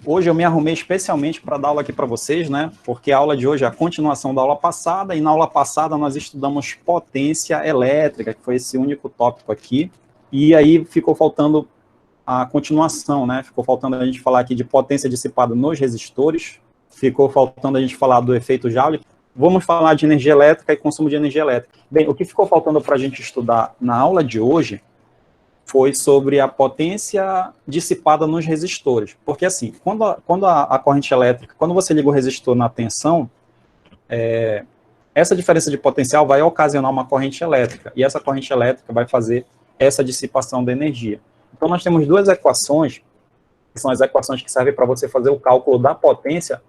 Hoje eu me arrumei especialmente para dar aula aqui para vocês, né? Porque a aula de hoje é a continuação da aula passada, e na aula passada nós estudamos potência elétrica, que foi esse único tópico aqui, e aí ficou faltando a continuação, né? Ficou faltando a gente falar aqui de potência dissipada nos resistores, ficou faltando a gente falar do efeito Joule. Vamos falar de energia elétrica e consumo de energia elétrica. Bem, o que ficou faltando para a gente estudar na aula de hoje foi sobre a potência dissipada nos resistores. Porque assim, quando a corrente elétrica, quando você liga o resistor na tensão, essa diferença de potencial vai ocasionar uma corrente elétrica, e essa corrente elétrica vai fazer essa dissipação da energia. Então nós temos duas equações, que são as equações que servem para você fazer o cálculo da potência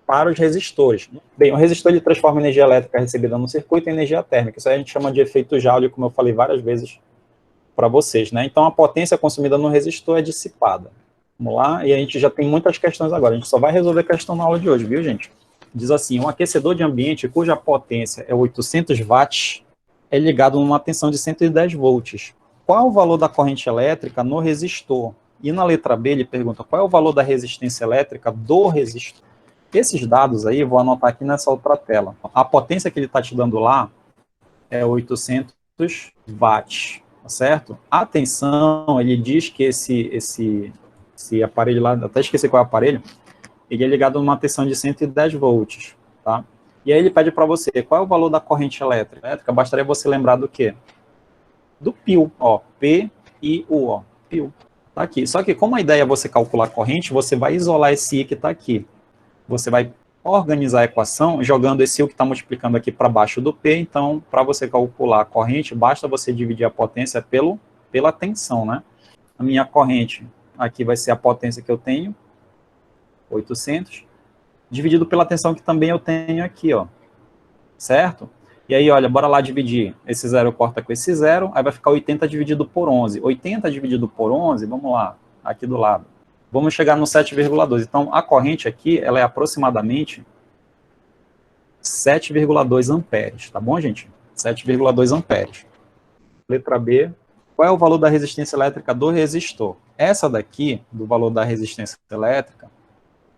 para os resistores. Bem, o resistor ele transforma energia elétrica recebida no circuito em energia térmica. Isso aí a gente chama de efeito Joule, como eu falei várias vezes para vocês, né? Então a potência consumida no resistor é dissipada. Vamos lá, e a gente já tem muitas questões agora, a gente só vai resolver a questão na aula de hoje, viu, gente? Diz assim, um aquecedor de ambiente cuja potência é 800 watts é ligado numa tensão de 110 volts. Qual é o valor da corrente elétrica no resistor? E na letra B ele pergunta qual é o valor da resistência elétrica do resistor. Esses dados aí eu vou anotar aqui nessa outra tela. A potência que ele está te dando lá é 800 watts. Certo? A tensão, ele diz que esse aparelho lá, até esqueci qual é o aparelho, ele é ligado numa tensão de 110 volts, tá? E aí ele pede para você, qual é o valor da corrente elétrica? Bastaria você lembrar do quê? Do π, ó, P-I-U, ó, π. Tá aqui. Só que como a ideia é você calcular a corrente, você vai isolar esse I que está aqui. Você vai organizar a equação jogando esse U que está multiplicando aqui para baixo do P, então, para você calcular a corrente, basta você dividir a potência pela tensão, né? A minha corrente aqui vai ser a potência que eu tenho, 800, dividido pela tensão que também eu tenho aqui, ó, certo? E aí, olha, bora lá dividir, esse zero corta com esse zero, aí vai ficar 80 dividido por 11. 80 dividido por 11, vamos lá, aqui do lado. Vamos chegar no 7,2. Então, a corrente aqui, ela é aproximadamente 7,2 amperes, tá bom, gente? 7,2 amperes. Letra B, qual é o valor da resistência elétrica do resistor? Essa daqui, do valor da resistência elétrica,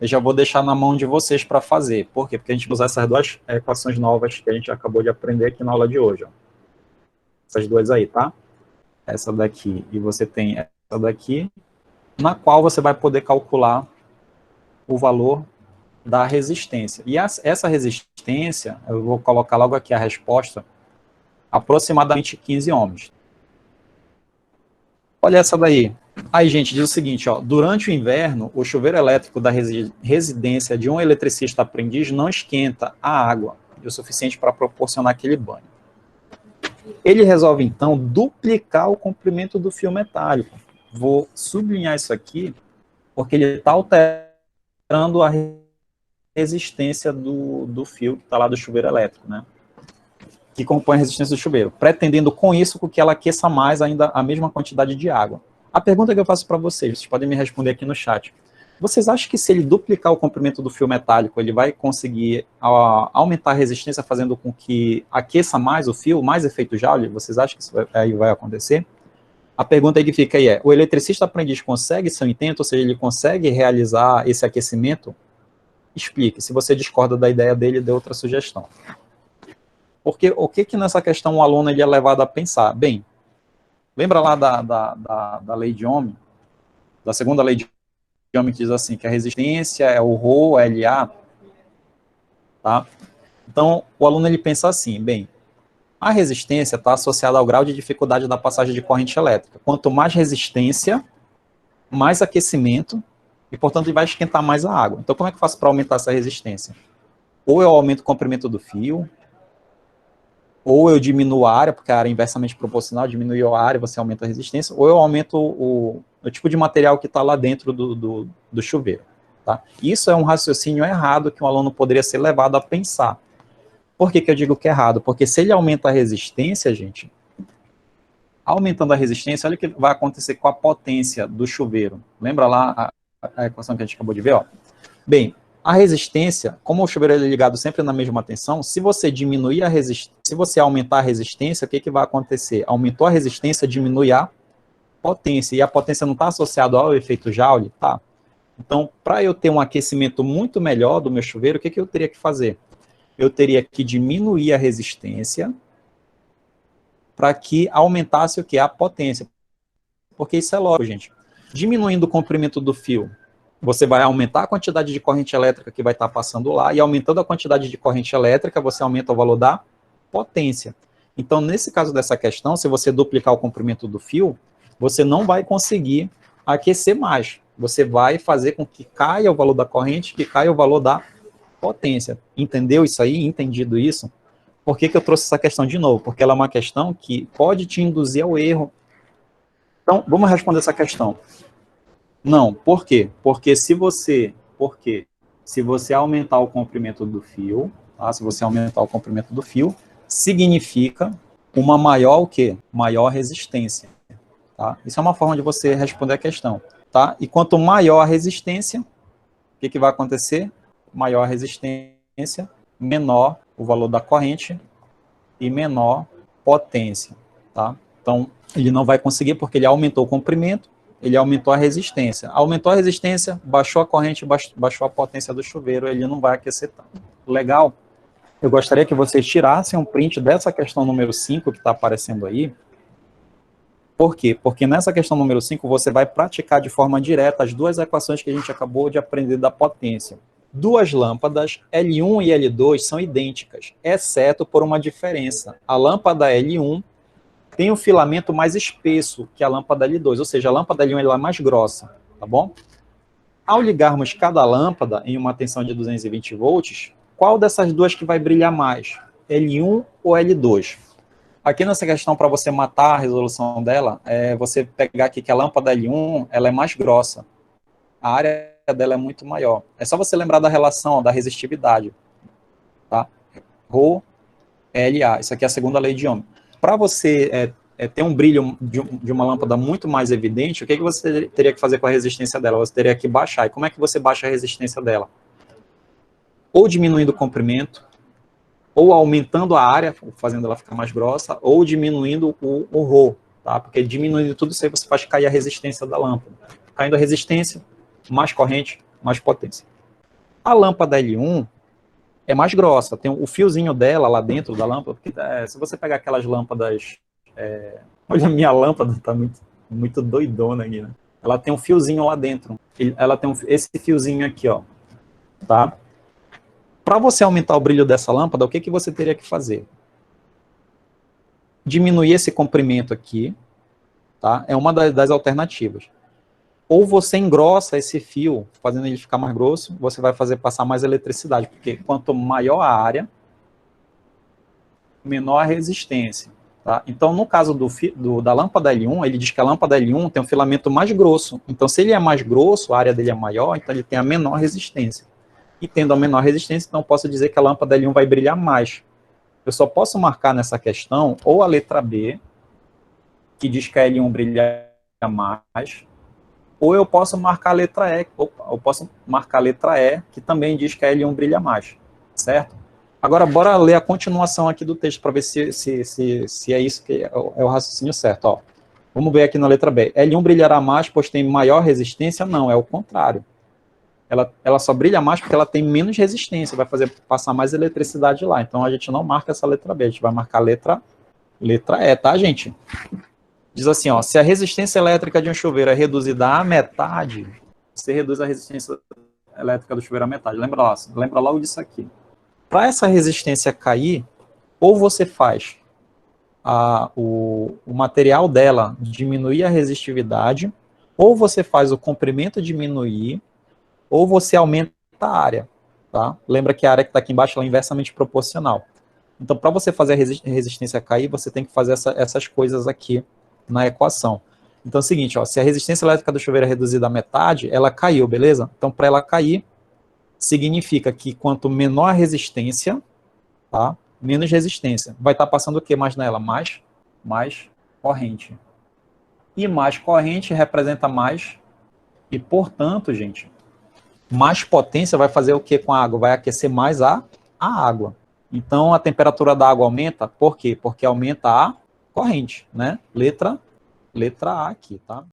eu já vou deixar na mão de vocês para fazer. Por quê? Porque a gente vai usar essas duas equações novas que a gente acabou de aprender aqui na aula de hoje, ó. Essas duas aí, tá? Essa daqui e você tem essa daqui, na qual você vai poder calcular o valor da resistência. E essa resistência, eu vou colocar logo aqui a resposta, aproximadamente 15 ohms. Olha essa daí. Aí, gente, diz o seguinte, ó, durante o inverno, o chuveiro elétrico da residência de um eletricista aprendiz não esquenta a água o suficiente para proporcionar aquele banho. Ele resolve, então, duplicar o comprimento do fio metálico. Vou sublinhar isso aqui, porque ele está alterando a resistência do fio que está lá do chuveiro elétrico, né? Que compõe a resistência do chuveiro, pretendendo com isso que ela aqueça mais ainda a mesma quantidade de água. A pergunta que eu faço para vocês podem me responder aqui no chat. Vocês acham que se ele duplicar o comprimento do fio metálico, ele vai conseguir aumentar a resistência, fazendo com que aqueça mais o fio, mais efeito Joule? Vocês acham que isso vai acontecer? A pergunta aí que fica aí é, o eletricista aprendiz consegue seu intento, ou seja, ele consegue realizar esse aquecimento? Explique. Se você discorda da ideia dele, dê outra sugestão. Porque o que nessa questão o aluno ele é levado a pensar? Bem, lembra lá da lei de Ohm, da segunda lei de Ohm, que diz assim, que a resistência é o ρ, LA, tá? Então, o aluno ele pensa assim, bem, a resistência está associada ao grau de dificuldade da passagem de corrente elétrica. Quanto mais resistência, mais aquecimento, e, portanto, ele vai esquentar mais a água. Então, como é que eu faço para aumentar essa resistência? Ou eu aumento o comprimento do fio, ou eu diminuo a área, porque a área é inversamente proporcional, diminui a área, você aumenta a resistência, ou eu aumento o tipo de material que está lá dentro do chuveiro. Tá? Isso é um raciocínio errado que um aluno poderia ser levado a pensar. Por que eu digo que é errado? Porque se ele aumenta a resistência, gente, aumentando a resistência, olha o que vai acontecer com a potência do chuveiro. Lembra lá a equação que a gente acabou de ver? Ó? Bem, a resistência, como o chuveiro é ligado sempre na mesma tensão, se você diminuir a resistência, se você aumentar a resistência, o que vai acontecer? Aumentou a resistência, diminui a potência, e a potência não está associada ao efeito Joule? Tá. Então, para eu ter um aquecimento muito melhor do meu chuveiro, o que, que eu teria que fazer? Eu teria que diminuir a resistência para que aumentasse o que? A potência. Porque isso é lógico, gente. Diminuindo o comprimento do fio, você vai aumentar a quantidade de corrente elétrica que vai estar passando lá, e aumentando a quantidade de corrente elétrica, você aumenta o valor da potência. Então, nesse caso dessa questão, se você duplicar o comprimento do fio, você não vai conseguir aquecer mais. Você vai fazer com que caia o valor da corrente, que caia o valor da potência. Entendeu isso aí? Entendido isso? Por que, que eu trouxe essa questão de novo? Porque ela é uma questão que pode te induzir ao erro. Então, vamos responder essa questão. Não, por quê? Porque se você aumentar o comprimento do fio, tá? Se você aumentar o comprimento do fio, significa uma maior o quê? Maior resistência, tá? Isso é uma forma de você responder a questão, tá? E quanto maior a resistência, o que, que vai acontecer? Maior a resistência, menor o valor da corrente e menor potência, tá? Então, ele não vai conseguir porque ele aumentou o comprimento, ele aumentou a resistência. Aumentou a resistência, baixou a corrente, baixou a potência do chuveiro, ele não vai aquecer tanto. Legal? Eu gostaria que vocês tirassem um print dessa questão número 5 que está aparecendo aí. Por quê? Porque nessa questão número 5 você vai praticar de forma direta as duas equações que a gente acabou de aprender da potência. Duas lâmpadas, L1 e L2, são idênticas, exceto por uma diferença. A lâmpada L1 tem um filamento mais espesso que a lâmpada L2, ou seja, a lâmpada L1 ela é mais grossa, tá bom? Ao ligarmos cada lâmpada em uma tensão de 220 volts, qual dessas duas que vai brilhar mais? L1 ou L2? Aqui nessa questão, para você matar a resolução dela, é você pegar aqui que a lâmpada L1 ela é mais grossa, a área dela é muito maior. É só você lembrar da relação, ó, da resistividade, tá? Rho, LA, isso aqui é a segunda lei de Ohm. Para você ter um brilho de uma lâmpada muito mais evidente, o que, que você teria que fazer com a resistência dela? Você teria que baixar. E como é que você baixa a resistência dela? Ou diminuindo o comprimento, ou aumentando a área, fazendo ela ficar mais grossa, ou diminuindo o Rho, tá? Porque diminuindo tudo isso aí você faz cair a resistência da lâmpada. Caindo a resistência, mais corrente, mais potência. A lâmpada L1 é mais grossa, tem o fiozinho dela lá dentro da lâmpada, porque se você pegar aquelas lâmpadas... olha, a minha lâmpada tá muito doidona aqui, né? Ela tem um fiozinho lá dentro. Ela tem esse fiozinho aqui, ó, tá? Para você aumentar o brilho dessa lâmpada, o que, que você teria que fazer? Diminuir esse comprimento aqui, tá? É uma das alternativas. Ou você engrossa esse fio, fazendo ele ficar mais grosso, você vai fazer passar mais eletricidade, porque quanto maior a área, menor a resistência. Tá? Então, no caso da lâmpada L1, ele diz que a lâmpada L1 tem um filamento mais grosso. Então, se ele é mais grosso, a área dele é maior, então ele tem a menor resistência. E tendo a menor resistência, então posso dizer que a lâmpada L1 vai brilhar mais. Eu só posso marcar nessa questão ou a letra B, que diz que a L1 brilha mais, ou eu posso marcar a letra E, que também diz que a L1 brilha mais, certo? Agora, bora ler a continuação aqui do texto para ver se é isso que é o raciocínio certo. Ó. Vamos ver aqui na letra B. L1 brilhará mais, pois tem maior resistência? Não, é o contrário. Ela só brilha mais porque ela tem menos resistência, vai fazer passar mais eletricidade lá. Então, a gente não marca essa letra B, a gente vai marcar a letra E, tá, gente? Diz assim, ó, se a resistência elétrica de um chuveiro é reduzida à metade, você reduz a resistência elétrica do chuveiro à metade. Lembra logo disso aqui. Para essa resistência cair, ou você faz o material dela diminuir a resistividade, ou você faz o comprimento diminuir, ou você aumenta a área. Tá? Lembra que a área que está aqui embaixo ela é inversamente proporcional. Então, para você fazer a resistência cair, você tem que fazer essas coisas aqui na equação. Então é o seguinte, ó, se a resistência elétrica do chuveiro é reduzida à metade, ela caiu, beleza? Então, para ela cair, significa que quanto menor a resistência, tá? Menos resistência. Vai estar passando o que mais nela? Mais corrente. E mais corrente representa mais, e portanto, gente, mais potência vai fazer o que com a água? Vai aquecer mais a água. Então, a temperatura da água aumenta, por quê? Porque aumenta a corrente, né? Letra A aqui, tá?